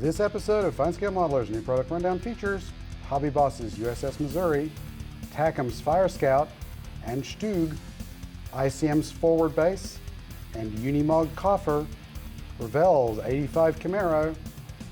This episode of FineScale Modeler's New Product Rundown features HobbyBoss's USS Missouri, Takom's Fire Scout and StuG, ICM's Forward Base, and Unimog Koffer, Revell's 85 Camaro,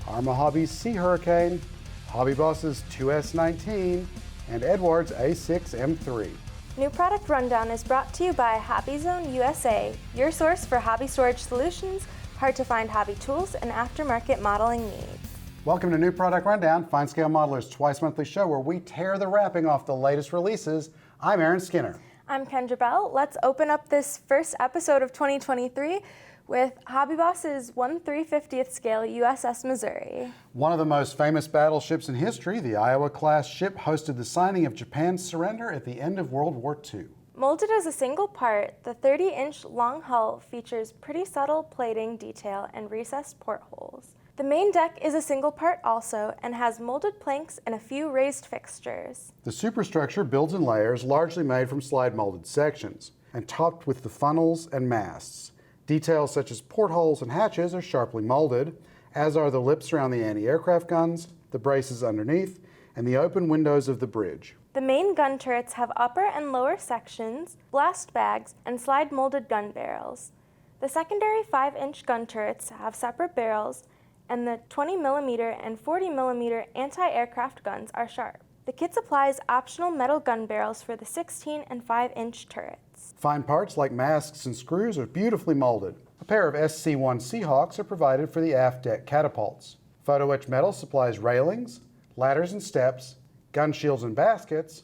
Arma Hobby's Sea Hurricane, HobbyBoss's 2S19, and Eduard's A6M3. New Product Rundown is brought to you by HobbyZone USA, your source for hobby storage solutions, hard-to-find hobby tools, and aftermarket modeling needs. Welcome to New Product Rundown, FineScale Modeler's twice-monthly show where we tear the wrapping off the latest releases. I'm Aaron Skinner. I'm Kendra Bell. Let's open up this first episode of 2023 with HobbyBoss's 1/350th scale USS Missouri. One of the most famous battleships in history, the Iowa-class ship hosted the signing of Japan's surrender at the end of World War II. Molded as a single part, the 30-inch long hull features pretty subtle plating detail and recessed portholes. The main deck is a single part also and has molded planks and a few raised fixtures. The superstructure builds in layers largely made from slide molded sections and topped with the funnels and masts. Details such as portholes and hatches are sharply molded, as are the lips around the anti-aircraft guns, the braces underneath, and the open windows of the bridge. The main gun turrets have upper and lower sections, blast bags, and slide molded gun barrels. The secondary 5-inch gun turrets have separate barrels, and the 20mm and 40mm anti-aircraft guns are sharp. The kit supplies optional metal gun barrels for the 16 and 5-inch turrets. Fine parts like masks and screws are beautifully molded. A pair of SC-1 Seahawks are provided for the aft deck catapults. Photo etch metal supplies railings, ladders and steps, gun shields and baskets,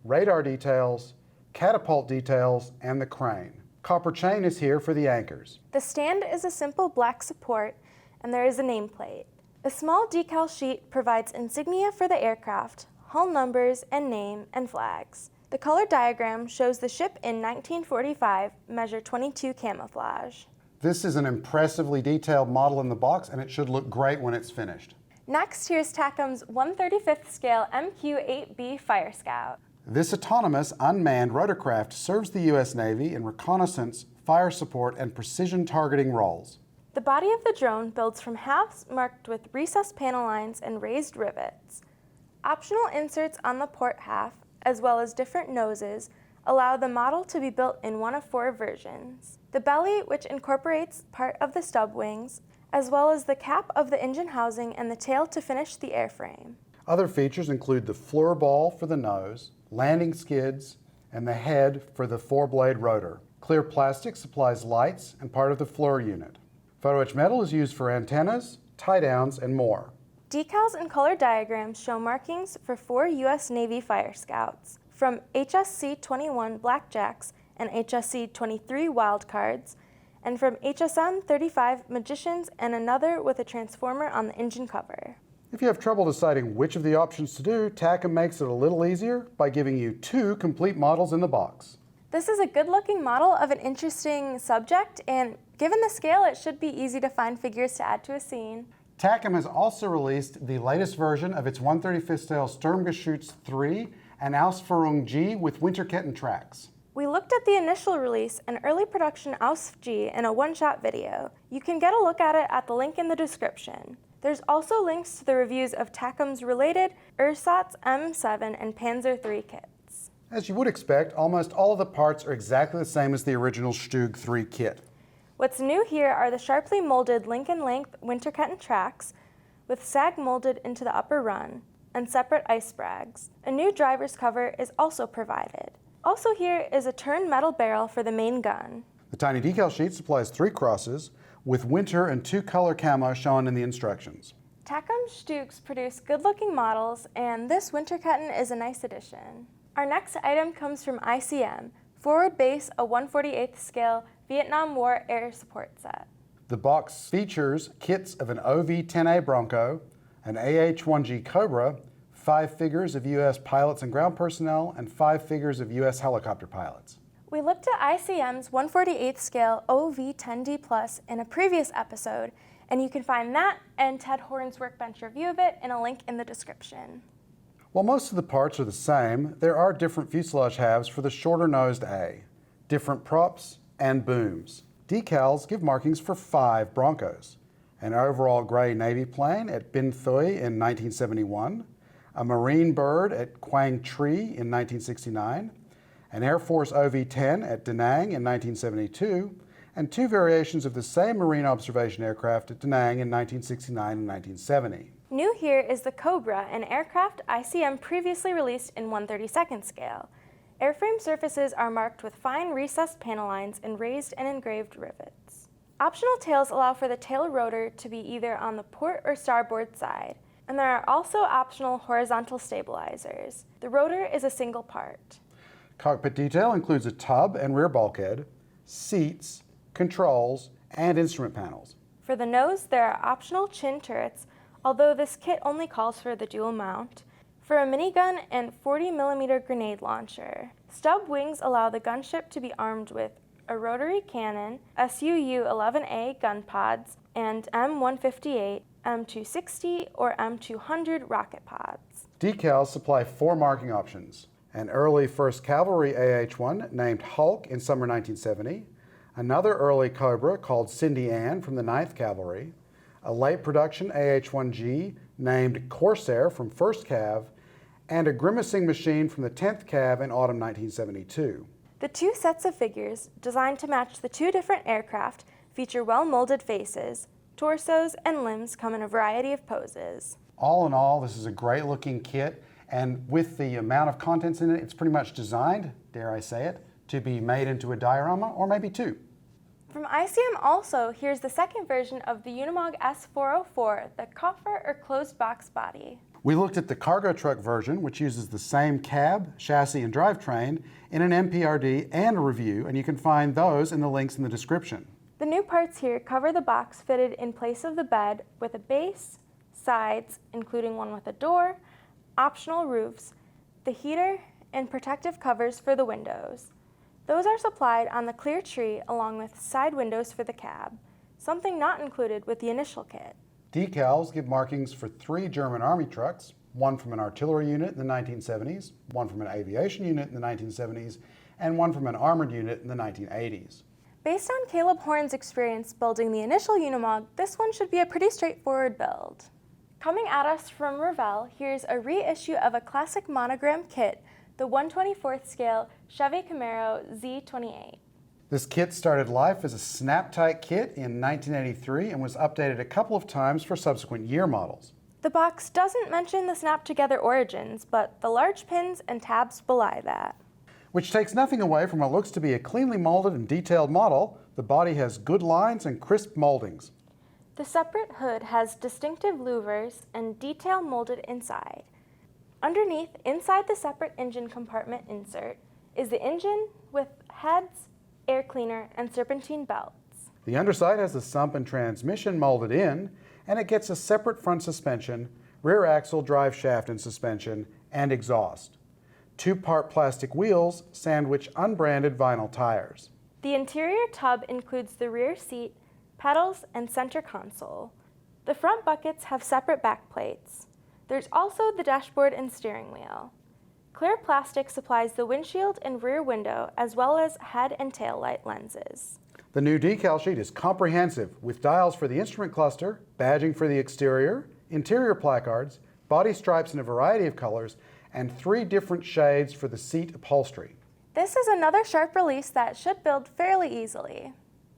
radar details, catapult details, and the crane. Copper chain is here for the anchors. The stand is a simple black support, and there is a nameplate. A small decal sheet provides insignia for the aircraft, hull numbers and name, and flags. The color diagram shows the ship in 1945 measure 22 camouflage. This is an impressively detailed model in the box, and it should look great when it's finished. Next, here's Takom's 1/35th scale MQ-8B Fire Scout. This autonomous, unmanned rotorcraft serves the U.S. Navy in reconnaissance, fire support, and precision targeting roles. The body of the drone builds from halves marked with recessed panel lines and raised rivets. Optional inserts on the port half, as well as different noses, allow the model to be built in one of 4 versions. The belly, which incorporates part of the stub wings, as well as the cap of the engine housing and the tail to finish the airframe. Other features include the floor ball for the nose, landing skids, and the head for the 4-blade rotor. Clear plastic supplies lights and part of the floor unit. Photo etch metal is used for antennas, tie-downs, and more. Decals and color diagrams show markings for 4 U.S. Navy Fire Scouts, from HSC-21 Blackjacks and HSC-23 Wildcards, and from HSM-35 Magicians and another with a transformer on the engine cover. If you have trouble deciding which of the options to do, Takom makes it a little easier by giving you 2 complete models in the box. This is a good-looking model of an interesting subject, and given the scale, it should be easy to find figures to add to a scene. Takom has also released the latest version of its 1/35th scale Sturmgeschütz 3 and Ausf.G with Winterketten tracks. We looked at the initial release and early production Ausf.G in a one-shot video. You can get a look at it at the link in the description. There's also links to the reviews of Takom's related Ersatz M7 and Panzer III kits. As you would expect, almost all of the parts are exactly the same as the original StuG 3 kit. What's new here are the sharply molded Lincoln length Winterketten tracks with sag molded into the upper run and separate ice brags. A new driver's cover is also provided. Also here is a turned metal barrel for the main gun. The tiny decal sheet supplies 3 crosses with winter and 2 color camo shown in the instructions. Takom's StuGs produce good-looking models, and this Winterketten is a nice addition. Our next item comes from ICM, Forward Base, a 1/48th scale Vietnam War air support set. The box features kits of an OV-10A Bronco, an AH-1G Cobra, 5 figures of U.S. pilots and ground personnel, and 5 figures of U.S. helicopter pilots. We looked at ICM's 1/48th scale OV-10D Plus in a previous episode, and you can find that and Ted Horn's workbench review of it in a link in the description. While most of the parts are the same, there are different fuselage halves for the shorter-nosed A, different props, and booms. Decals give markings for 5 Broncos, an overall gray Navy plane at Binh Thuy in 1971, a Marine bird at Quang Tri in 1969, an Air Force OV-10 at Da Nang in 1972, and two variations of the same marine observation aircraft at Da Nang in 1969 and 1970. New here is the Cobra, an aircraft ICM previously released in 1/32nd scale. Airframe surfaces are marked with fine recessed panel lines and raised and engraved rivets. Optional tails allow for the tail rotor to be either on the port or starboard side, and there are also optional horizontal stabilizers. The rotor is a single part. Cockpit detail includes a tub and rear bulkhead, seats, controls, and instrument panels. For the nose, there are optional chin turrets, although this kit only calls for the dual mount, for a minigun and 40mm grenade launcher. Stub wings allow the gunship to be armed with a rotary cannon, SUU-11A gun pods, and M158, M260, or M200 rocket pods. Decals supply 4 marking options: an early 1st Cavalry AH-1 named Hulk in summer 1970, another early Cobra called Cindy Ann from the 9th Cavalry, a late production AH-1G named Corsair from 1st Cav, and a grimacing machine from the 10th Cav in autumn 1972. The two sets of figures, designed to match the two different aircraft, feature well-molded faces. Torsos and limbs come in a variety of poses. All in all, this is a great looking kit, and with the amount of contents in it, it's pretty much designed, dare I say it, to be made into a diorama, or maybe two. From ICM also, here's the second version of the Unimog S404, the Koffer or closed box body. We looked at the cargo truck version, which uses the same cab, chassis, and drivetrain in an MPRD and a review, and you can find those in the links in the description. The new parts here cover the box fitted in place of the bed with a base, sides, including one with a door, optional roofs, the heater, and protective covers for the windows. Those are supplied on the clear tree along with side windows for the cab, something not included with the initial kit. Decals give markings for 3 German Army trucks, one from an artillery unit in the 1970s, one from an aviation unit in the 1970s, and one from an armored unit in the 1980s. Based on Caleb Horn's experience building the initial Unimog, this one should be a pretty straightforward build. Coming at us from Revell, here's a reissue of a classic monogram kit, the 1/24th scale Chevy Camaro Z28. This kit started life as a snap-tight kit in 1983 and was updated a couple of times for subsequent year models. The box doesn't mention the snap-together origins, but the large pins and tabs belie that. Which takes nothing away from what looks to be a cleanly molded and detailed model. The body has good lines and crisp moldings. The separate hood has distinctive louvers and detail molded inside. Underneath, inside the separate engine compartment insert, is the engine with heads, air cleaner, and serpentine belts. The underside has the sump and transmission molded in, and it gets a separate front suspension, rear axle, drive shaft and suspension, and exhaust. 2-part plastic wheels sandwich unbranded vinyl tires. The interior tub includes the rear seat, pedals, and center console. The front buckets have separate back plates. There's also the dashboard and steering wheel. Clear plastic supplies the windshield and rear window, as well as head and tail light lenses. The new decal sheet is comprehensive, with dials for the instrument cluster, badging for the exterior, interior placards, body stripes in a variety of colors, and 3 different shades for the seat upholstery. This is another sharp release that should build fairly easily.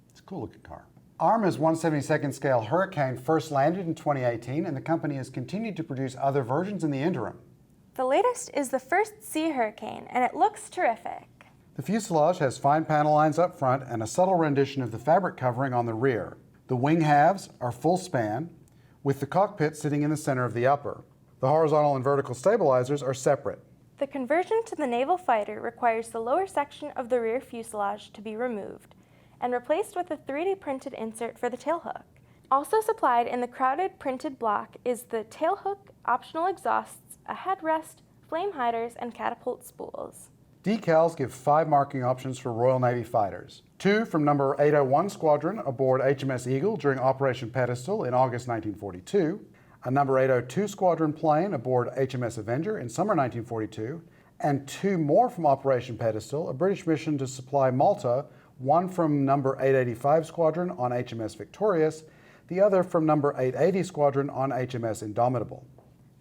It's a cool looking car. Arma's 1/72nd scale Hurricane first landed in 2018, and the company has continued to produce other versions in the interim. The latest is the first Sea Hurricane, and it looks terrific. The fuselage has fine panel lines up front and a subtle rendition of the fabric covering on the rear. The wing halves are full span, with the cockpit sitting in the center of the upper. The horizontal and vertical stabilizers are separate. The conversion to the naval fighter requires the lower section of the rear fuselage to be removed and replaced with a 3D printed insert for the tailhook. Also supplied in the crowded printed block is the tailhook, optional exhausts, a headrest, flame hiders, and catapult spools. Decals give 5 marking options for Royal Navy fighters. 2 from number 801 Squadron aboard HMS Eagle during Operation Pedestal in August 1942, a number 802 Squadron plane aboard HMS Avenger in summer 1942, and 2 more from Operation Pedestal, a British mission to supply Malta, one from number 885 Squadron on HMS Victorious, the other from number 880 Squadron on HMS Indomitable.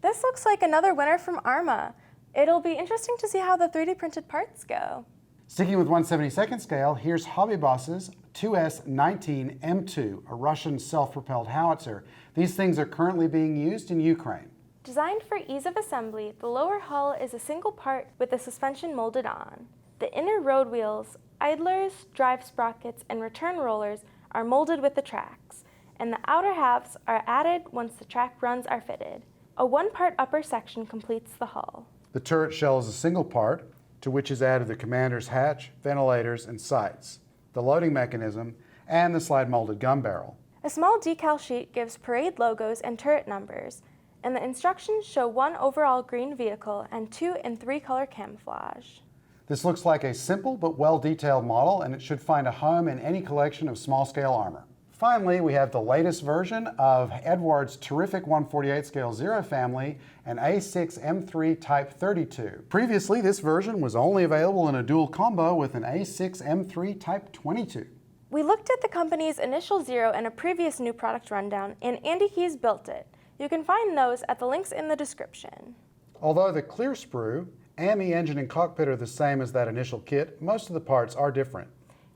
This looks like another winner from Arma. It'll be interesting to see how the 3D printed parts go. Sticking with 1/72nd scale, here's HobbyBoss's 2S19M2, a Russian self-propelled howitzer. These things are currently being used in Ukraine. Designed for ease of assembly, the lower hull is a single part with the suspension molded on. The inner road wheels, idlers, drive sprockets, and return rollers are molded with the tracks, and the outer halves are added once the track runs are fitted. A one-part upper section completes the hull. The turret shell is a single part, to which is added the commander's hatch, ventilators, and sights, the loading mechanism, and the slide-molded gun barrel. A small decal sheet gives parade logos and turret numbers, and the instructions show one overall green vehicle and 2 and 3 color camouflage. This looks like a simple but well-detailed model, and it should find a home in any collection of small-scale armor. Finally, we have the latest version of Eduard's terrific 1/48 scale Zero family, an A6M3 Type 32. Previously, this version was only available in a dual combo with an A6M3 Type 22. We looked at the company's initial Zero in a previous new product rundown, and Andy Keys built it. You can find those at the links in the description. Although the clear sprue and the engine and cockpit are the same as that initial kit, most of the parts are different.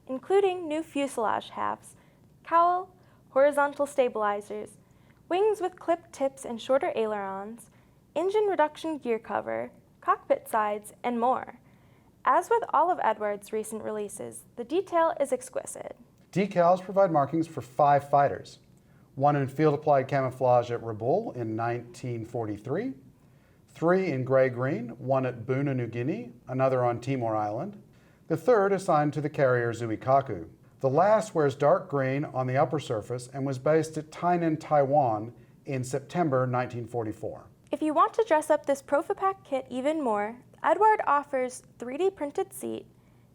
Including new fuselage halves, cowl, horizontal stabilizers, wings with clipped tips and shorter ailerons, engine reduction gear cover, cockpit sides, and more. As with all of Eduard's recent releases, the detail is exquisite. Decals provide markings for 5 fighters. One in field-applied camouflage at Revell in 1943, 3 in gray-green, one at Buna, New Guinea, another on Timor Island, the third assigned to the carrier Zuikaku. The last wears dark green on the upper surface and was based at Tainan, Taiwan in September 1944. If you want to dress up this Profipack kit even more, Eduard offers 3D printed seat,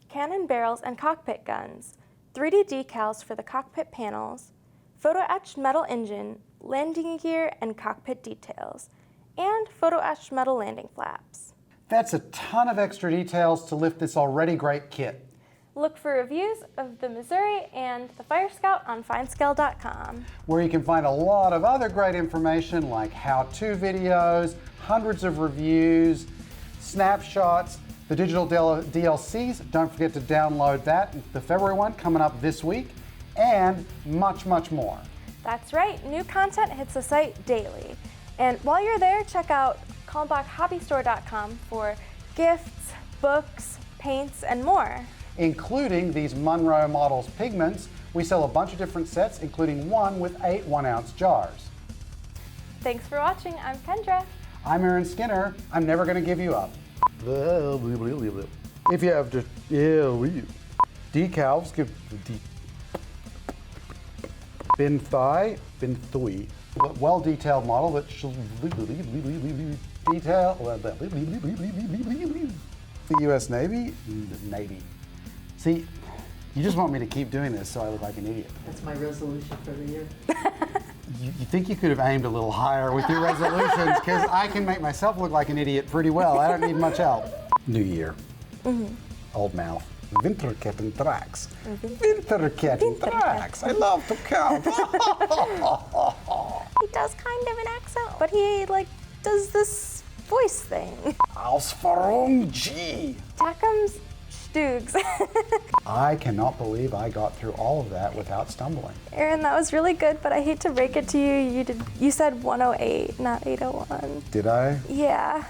cannon barrels and cockpit guns, 3D decals for the cockpit panels, photo-etched metal engine, landing gear and cockpit details, and photo-etched metal landing flaps. That's a ton of extra details to lift this already great kit. Look for reviews of the Missouri and the Fire Scout on FineScale.com, where you can find a lot of other great information like how-to videos, hundreds of reviews, snapshots, the digital DLCs. Don't forget to download that, the February one coming up this week, and much, much more. That's right, new content hits the site daily. And while you're there, check out HobbyStore.com for gifts, books, paints, and more. Including these Monroe Models pigments. We sell a bunch of different sets, including one with 8 1-ounce jars. Thanks for watching. I'm Kendra. I'm Aaron Skinner. I'm never going to give you up. If you have decals, give bin thigh, bin thui. Well-detailed model that should detail the U.S. Navy. See, you just want me to keep doing this so I look like an idiot. That's my resolution for the year. You think you could have aimed a little higher with your resolutions, because I can make myself look like an idiot pretty well. I don't need much help. New year. Old mouth. Winterketten tracks. Winterketten tracks. I love to count. He does kind of an accent, but he does this voice thing. Ausf.G. Takom's StuGs. I cannot believe I got through all of that without stumbling. Aaron, that was really good, but I hate to break it to you. You said 108, not 801. Did I? Yeah.